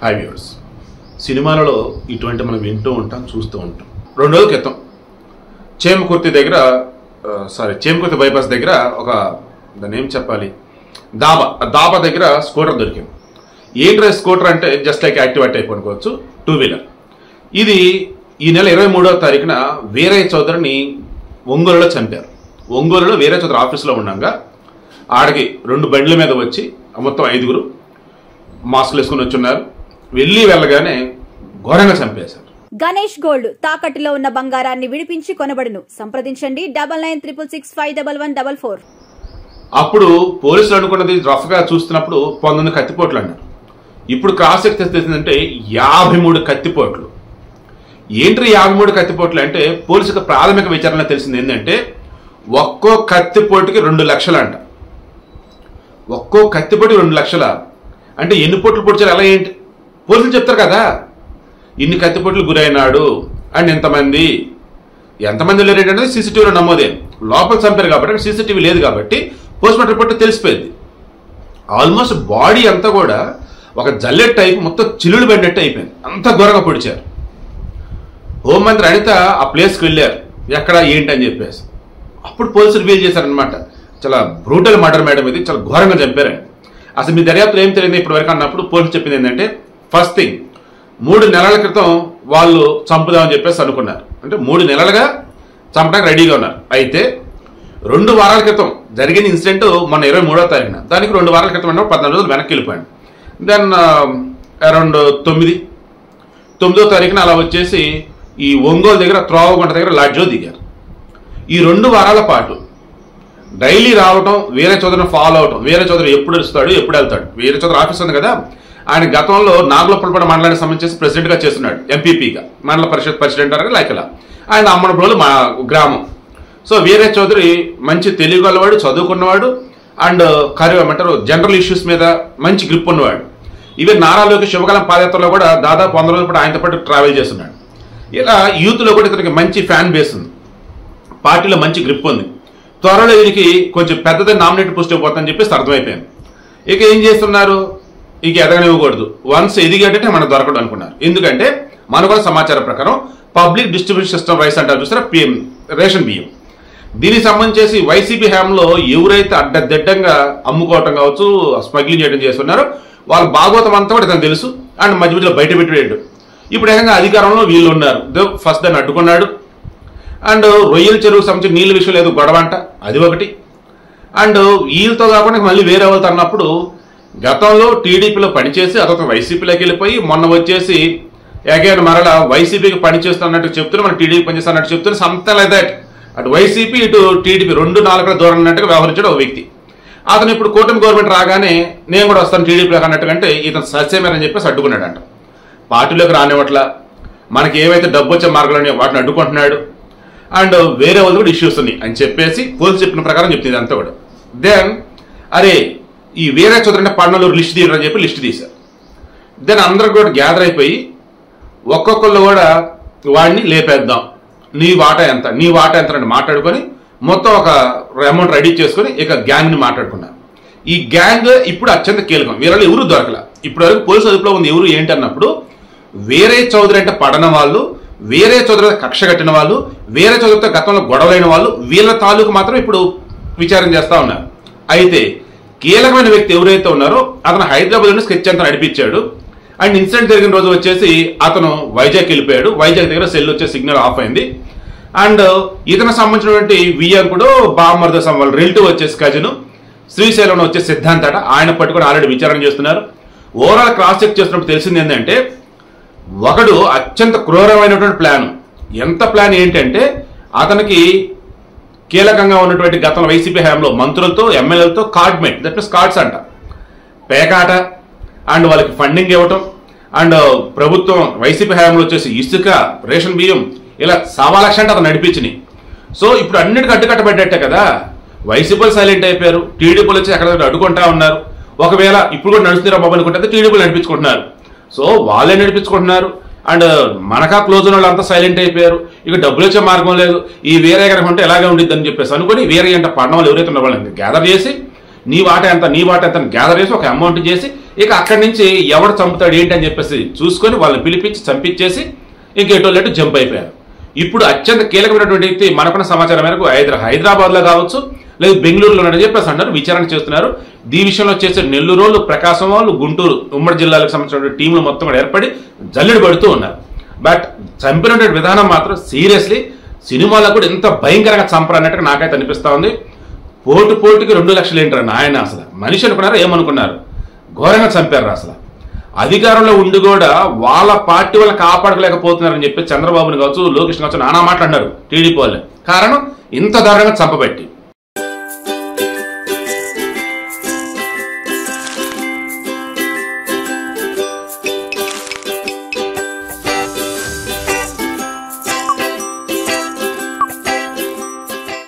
High viewers, సినిమాలలో ఇటువంటి మనం వింటూ ఉంటాం, చూస్తూ ఉంటాం. 2 రోజుల క్రితం చేమకుర్తి బైపాస్ దగ్గర ఒక దాన్ని ఏం చెప్పాలి, దాబా దగ్గర స్కూటర్ దొరికింది. ఏంట్రా స్కూటర్ అంటే జస్ట్ లైక్ యాక్టివా టైప్ అనుకోవచ్చు, 2 వీలర్. ఇది ఈ నెల 23వ తారీఖున వీరయ్య చౌదరిని ఒంగోలులో చంపారు. ఒంగోలులో వీరయ్య చౌదరి ఆఫీస్లో ఉండగా ఆడికి 2 బండ్ల మీద వచ్చి మొత్తం 5గురు మాస్కులు వేసుకుని వచ్చున్నారు. వెళ్ళగానే ఘోరంగా చంపేశారు. గణేష్ గోల్డ్ తాకట్టులో ఉన్న బంగారాన్ని విడిపించి కొనబడును. సంప్రదించండి 9966611144. అప్పుడు పోలీసులు అనుకున్నది రఫ్ గా చూస్తున్నప్పుడు 19 కత్తిపోట్లు అన్నారు. ఇప్పుడు క్రాస్ చెక్ తెలిసిందంటే 53 కత్తిపోట్లు. ఏంటి 53 కత్తిపోట్లు అంటే పోలీసులకు ప్రాథమిక విచారణ తెలిసింది ఏంటంటే ఒక్కో కత్తిపోటుకి 2 లక్షలు అంట. ఒక్కో కత్తిపోటు 2 లక్షల అంటే ఎన్ని పొట్లు పొడిచారు, ఎలా ఏంటి పోలీసులు చెప్తారు కదా. ఇన్ని కత్తిపోట్లు గురైనాడు అండ్ ఎంతమంది లేరేంటనేది సీసీటీవీలో నమోదే. లోపల చంపారు కాబట్టి సీసీటీవీ లేదు కాబట్టి పోస్ట్ మార్టం రిపోర్ట్ తెలిసిపోయింది. ఆల్మోస్ట్ బాడీ అంతా కూడా ఒక జల్లెట్ టైప్ మొత్తం చిల్లులు పడినట్టు అయిపోయింది, అంత ఘోరంగా పొడిచారు. హోంమంత్రి అనిత ఆ ప్లేస్కి వెళ్ళారు, ఎక్కడ ఏంటి అని చెప్పేసి. అప్పుడు పోలీసులు రివీల్ చేశారనమాట, చాలా బ్రూటల్ మర్డర్ మేడం, ఇది చాలా ఘోరంగా చంపారని. అసలు మీ దర్యాప్తులో ఏం తెలియదు ఇప్పటి వరకు అన్నప్పుడు పోలీసు చెప్పింది ఏంటంటే ఫస్ట్ థింగ్ 3 నెలల క్రితం వాళ్ళు చంపుదామని చెప్పేసి అనుకున్నారు. అంటే 3 నెలలుగా చంపడానికి రెడీగా ఉన్నారు. అయితే 2 వారాల క్రితం జరిగిన ఇన్సిడెంట్ మొన్న 23వ తారీఖున, దానికి 2 వారాల క్రితం అంటే 14 రోజులు వెనక్కి వెళ్ళిపోయాడు. దెన్ అరౌండ్ 9వ తారీఖున అలా వచ్చేసి ఈ ఒంగోలు దగ్గర త్రోవగుంట దగ్గర లాడ్జ్లో దిగారు. ఈ 2 వారాల పాటు డైలీ రావటం, వీరయ్య చౌదరిని ఫాలో అవటం, వీరయ్య చౌదరి ఎప్పుడు వస్తాడు ఎప్పుడు వెళ్తాడు. వీరయ్య చౌదరి ఆఫీస్ ఉంది కదా, ఆయన గతంలో నాగులపల్లిపేట మండలానికి సంబంధించి ప్రెసిడెంట్గా చేస్తున్నాడు, ఎంపీపీగా మండల పరిషత్ ప్రెసిడెంట్ అని లైక్ ఇలా. ఆయన అమ్మనబ్రోలు మా గ్రామం. సో వీరయ్య చౌదరి మంచి తెలియగలవాడు, చదువుకున్నవాడు అండ్ ఏమంటారు జనరల్ ఇష్యూస్ మీద మంచి గ్రిప్ ఉన్నవాడు. ఈవెన్ నారా లోకేష్ శుభకాలం పాదయాత్రలో కూడా దాదాపు 100 రోజుల పాటు ఆయనతో పాటు ట్రావెల్ చేస్తున్నాడు. ఇలా యూత్లో కూడా ఇతనికి మంచి ఫ్యాన్ బేస్ ఉంది, పార్టీలో మంచి గ్రిప్ ఉంది. త్వరలో వీరికి కొంచెం పెద్దది నామినేట్ పోస్ట్ అయిపోతుందని చెప్పేసి అర్థమైపోయింది. ఇక ఏం చేస్తున్నారు, ఇక ఎదగనివ్వకూడదు, వన్స్ ఎదిగేటట్టే మనకు దొరకదు అనుకున్నారు. ఎందుకంటే మనకు కూడా సమాచారం ప్రకారం పబ్లిక్ డిస్ట్రిబ్యూషన్ సిస్టమ్ రైస్ అంటారు చూసారా, రేషన్ బియ్యం, దీనికి సంబంధించి వైసీపీ హయాంలో ఎవరైతే అడ్డదిడ్డంగా అమ్ముకోవటం కావచ్చు, స్మగ్లింగ్ చేయడం చేస్తున్నారో వాళ్ళ భాగవతం అంతా కూడా ఇతను తెలుసు అండ్ మధ్య మధ్యలో బయట పెట్టాడు. ఇప్పుడు ఏకంగా అధికారంలో వీళ్ళు ఉన్నారు. ఫస్ట్ దాన్ని అడ్డుకున్నాడు. అండ్ రొయ్యల చెరువుకు సంబంధించి నీళ్ళ విషయంలో ఏదో గొడవ అంట, అది ఒకటి. అండ్ వీళ్ళతో కాకుండా మళ్ళీ వేరే వాళ్ళతో అన్నప్పుడు గతంలో టీడీపీలో పనిచేసి అదొక వైసీపీలోకి వెళ్ళిపోయి మొన్న వచ్చేసి అగైన్ మరలా వైసీపీకి పనిచేస్తున్నట్టు చెప్తున్నా, మన టీడీపీ పనిచేస్తున్నట్టు చెప్తున్నా, సంథింగ్ లైక్ దట్. అటు వైసీపీ ఇటు టీడీపీ 2 నాలుగుల దూరం అన్నట్టుగా వ్యవహరించాడు ఒక వ్యక్తి. అతను ఇప్పుడు కూటమి గవర్నమెంట్ రాగానే నేను కూడా వస్తాను టీడీపీలోకి అన్నట్టుకంటే ఇతను సత్యమేరని చెప్పేసి అడ్డుకున్నాడంట. పార్టీలోకి రానివ్వట్ల, మనకి ఏవైతే డబ్బు వచ్చే మార్గాలు వాటిని అడ్డుకుంటున్నాడు అండ్ వేరే వాళ్ళు కూడా ఇష్యూస్ ఉన్నాయి అని చెప్పేసి పోలీసు చెప్పిన ప్రకారం చెప్తుంది అంతా కూడా. దెన్ అరే ఈ వీరయ్య చౌదరి అంటే పన్నెలు లిస్ట్ తీయడం చెప్పి లిస్ట్ తీశారు. దెన్ అందరూ కూడా గ్యాదర్ అయిపోయి ఒక్కొక్కళ్ళు కూడా వాడిని లేపేద్దాం, నీ వాటా ఎంత అని మాట్లాడుకొని మొత్తం ఒక అమౌంట్ రెడీ చేసుకుని ఇక గ్యాంగ్ని మాట్లాడుకున్నారు. ఈ గ్యాంగ్ ఇప్పుడు అత్యంత కీలకం, వీళ్ళు ఎవరు దొరకల. ఇప్పటి వరకు పోలీసు అదుపులో ఉంది ఎవరు ఏంటి అన్నప్పుడు వీరయ్య చౌదరి అంటే పడన వాళ్ళు, వీరయ్య చౌదరి కక్ష కట్టిన వాళ్ళు, వీరయ్య చౌదరితో గతంలో గొడవలైన వాళ్ళు, వీళ్ళ తాలూకు మాత్రం ఇప్పుడు విచారణ చేస్తా ఉన్నారు. అయితే కీలకమైన వ్యక్తి ఎవరైతే ఉన్నారో అతను హైదరాబాద్ నుండి స్కెచ్ అంతా నడిపించాడు. అండ్ ఇన్సిడెంట్ జరిగిన రోజు వచ్చేసి అతను వైజాగ్ వెళ్ళిపోయాడు. వైజాగ్ దగ్గర సెల్ వచ్చే సిగ్నల్ ఆఫ్ అయింది. అండ్ ఇతను సంబంధించినటువంటి వియ్యంకుడు బామ్మర్ద వాళ్ళ రిలేటివ్ వచ్చేసి కజిన్ శ్రీశైలంలో వచ్చే సిద్ధాంతట ఆయన పట్టుకుని ఆల్రెడీ విచారణ చేస్తున్నారు. ఓవరాల్ క్రాస్ చెక్ చేస్తున్నప్పుడు తెలిసింది ఏంటంటే ఒకడు అత్యంత క్రూరమైనటువంటి ప్లాన్. ఎంత ప్లాన్ ఏంటంటే అతనికి కీలకంగా ఉన్నటువంటి గతంలో వైసీపీ హయాంలో మంత్రులతో ఎమ్మెల్యేలతో కార్డ్మేట్, దట్ మీన్స్ కార్డ్స్ అంట, పేకాట అండ్ వాళ్ళకి ఫండింగ్ ఇవ్వటం అండ్ ప్రభుత్వం వైసీపీ హయాంలో వచ్చేసి ఇసుక, రేషన్ బియ్యం ఇలా 1.25 లక్ష అంటే అతను నడిపించినాయి. సో ఇప్పుడు అన్నిటికీ అడ్డుకట్టబడ్డట్టే కదా. వైసీపీ సైలెంట్ అయిపోయారు, టీడీపీలు వచ్చి అక్కడ అడ్డుకుంటా ఉన్నారు. ఒకవేళ ఇప్పుడు కూడా నడుస్తున్నారా బాబు అనుకుంటే టీడీపీలు నడిపించుకుంటున్నారు. సో వాళ్ళే నడిపించుకుంటున్నారు అండ్ మనకా క్లోజ్ ఉన్న వాళ్ళు అంతా సైలెంట్ అయిపోయారు. ఇక డబ్బులు వచ్చే మార్గం లేదు, ఈ వేరే కనుక ఉంటే ఎలాగే ఉండిద్ది అని చెప్పేసి అనుకుని వేరే అంటే పడిన వాళ్ళు ఎవరైతే ఉన్న వాళ్ళని గ్యాదర్ చేసి నీ వాట ఎంత అని గ్యాదర్ చేసి ఒక అమౌంట్ చేసి ఇక అక్కడి నుంచి ఎవడు చంపుతాడు ఏంటి అని చెప్పేసి చూసుకొని వాళ్ళని పిలిపించి చంపించేసి ఇంకెటోళ్ళట్టు జంప్ అయిపోయారు. ఇప్పుడు అత్యంత కీలకమైనటువంటి వ్యక్తి మనకున్న సమాచారం మేరకు హైదరాబాద్ లో కావచ్చు లేదు బెంగళూరులో ఉన్నాడని చెప్పేసి అన్నారు. విచారణ చేస్తున్నారు. ఈ విషయంలో చేసే నెల్లూరు వాళ్ళు, ప్రకాశం వాళ్ళు, గుంటూరు ఉమ్మడి జిల్లాలకు సంబంధించిన టీంలు మొత్తం కూడా ఏర్పడి జల్లెడు పడుతూ ఉన్నారు. బట్ చంపినటువంటి విధానం మాత్రం సీరియస్లీ సినిమాలో కూడా ఎంత భయంకరంగా చంపరన్నట్టుగా నాకైతే అనిపిస్తా ఉంది. పోటుకి 2 లక్షలు ఏంటారు నాయన, అసలు మనిషి అనుకున్నారు ఏమనుకున్నారు, ఘోరంగా చంపారు. అసలు అధికారంలో ఉండి కూడా వాళ్ళ పార్టీ వాళ్ళు కాపాడలేకపోతున్నారని చెప్పి చంద్రబాబుని కావచ్చు, లోకేష్ కావచ్చు నానా మాట్లాడినారు టీడీపీ వాళ్ళు. కారణం ఇంత దారుణంగా చంపబెట్టి.